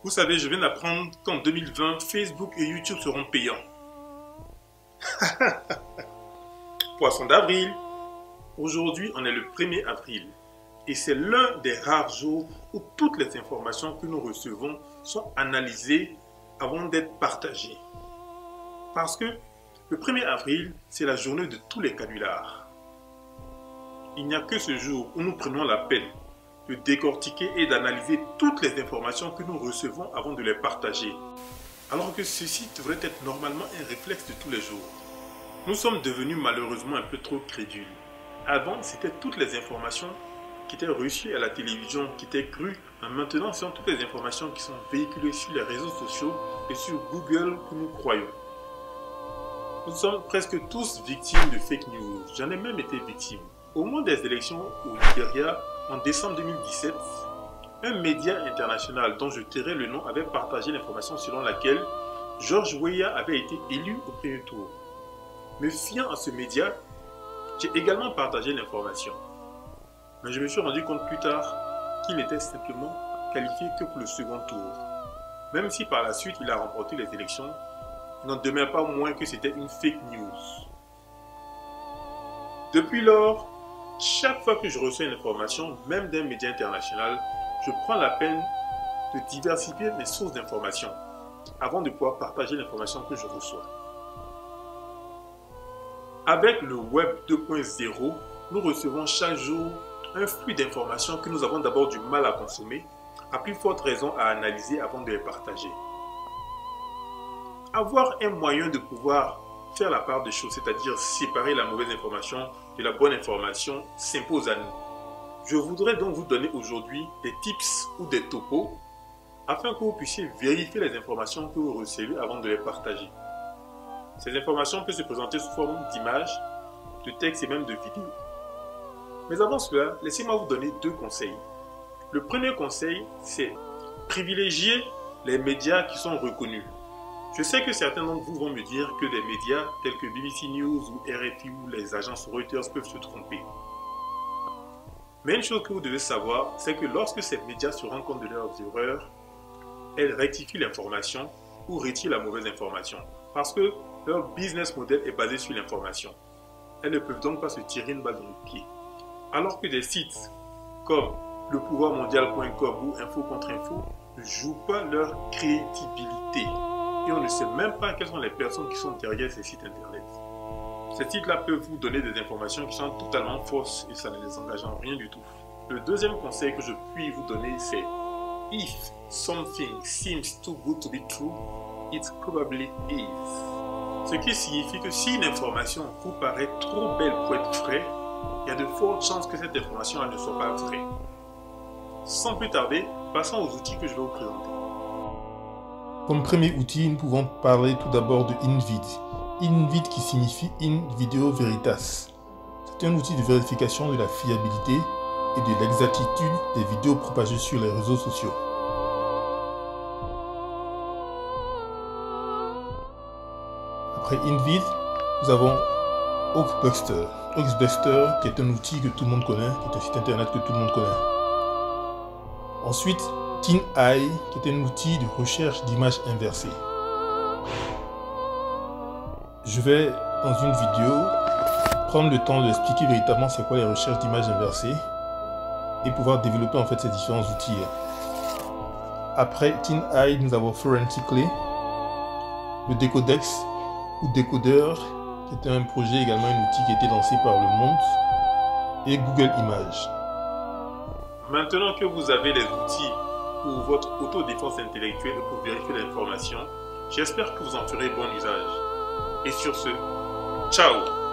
Vous savez, je viens d'apprendre qu'en 2020, Facebook et YouTube seront payants. Poisson d'avril. Aujourd'hui, on est le 1er avril. Et c'est l'un des rares jours où toutes les informations que nous recevons sont analysées avant d'être partagées. Parce que le 1er avril, c'est la journée de tous les canulars. Il n'y a que ce jour où nous prenons la peine de décortiquer et d'analyser toutes les informations que nous recevons avant de les partager. Alors que ceci devrait être normalement un réflexe de tous les jours. Nous sommes devenus malheureusement un peu trop crédules. Avant, c'était toutes les informations qui étaient reçues à la télévision, qui étaient crues. Maintenant, ce sont toutes les informations qui sont véhiculées sur les réseaux sociaux et sur Google que nous croyons. Nous sommes presque tous victimes de fake news. J'en ai même été victime. Au moment des élections au Nigeria, en décembre 2017, un média international dont je tairai le nom avait partagé l'information selon laquelle George Weah avait été élu au premier tour. Me fiant à ce média, j'ai également partagé l'information. Mais je me suis rendu compte plus tard qu'il n'était simplement qualifié que pour le second tour. Même si par la suite il a remporté les élections, il n'en demeure pas moins que c'était une fake news. Depuis lors, chaque fois que je reçois une information, même d'un média international, je prends la peine de diversifier mes sources d'informations avant de pouvoir partager l'information que je reçois. Avec le Web 2.0, nous recevons chaque jour un flux d'informations que nous avons d'abord du mal à consommer, à plus forte raison à analyser avant de les partager. Avoir un moyen de pouvoir faire la part des choses, c'est-à-dire séparer la mauvaise information de la bonne information, s'impose à nous. Je voudrais donc vous donner aujourd'hui des tips ou des topos afin que vous puissiez vérifier les informations que vous recevez avant de les partager. Ces informations peuvent se présenter sous forme d'images, de textes et même de vidéos. Mais avant cela, laissez-moi vous donner deux conseils. Le premier conseil, c'est privilégier les médias qui sont reconnus. Je sais que certains d'entre vous vont me dire que des médias tels que BBC News ou RFI ou les agences Reuters peuvent se tromper. Mais une chose que vous devez savoir, c'est que lorsque ces médias se rendent compte de leurs erreurs, elles rectifient l'information ou retirent la mauvaise information. Parce que leur business model est basé sur l'information. Elles ne peuvent donc pas se tirer une balle dans le pied. Alors que des sites comme lepouvoirmondial.com ou Info contre Info ne jouent pas leur crédibilité. Et on ne sait même pas quelles sont les personnes qui sont derrière ces sites internet. Ces sites-là peuvent vous donner des informations qui sont totalement fausses et ça ne les engage en rien du tout. Le deuxième conseil que je puis vous donner, c'est If something seems too good to be true, it probably is. Ce qui signifie que si une information vous paraît trop belle pour être vraie, il y a de fortes chances que cette information ne soit pas vraie. Sans plus tarder, passons aux outils que je vais vous présenter. Comme premier outil, nous pouvons parler tout d'abord de InVid. InVid qui signifie In Video Veritas. C'est un outil de vérification de la fiabilité et de l'exactitude des vidéos propagées sur les réseaux sociaux. Après InVid, nous avons Oakbuster. Oakbuster qui est un outil que tout le monde connaît, qui est un site internet que tout le monde connaît. Ensuite, TinEye, qui est un outil de recherche d'images inversées. Je vais, dans une vidéo, prendre le temps d'expliquer véritablement c'est quoi les recherches d'images inversées et pouvoir développer en fait ces différents outils. Après TinEye, nous avons Forensically, le Decodex ou Decoder, qui est un projet également, un outil qui a été lancé par Le Monde, et Google Images. Maintenant que vous avez les outils pour votre autodéfense intellectuelle et pour vérifier l'information, j'espère que vous en ferez bon usage. Et sur ce, ciao!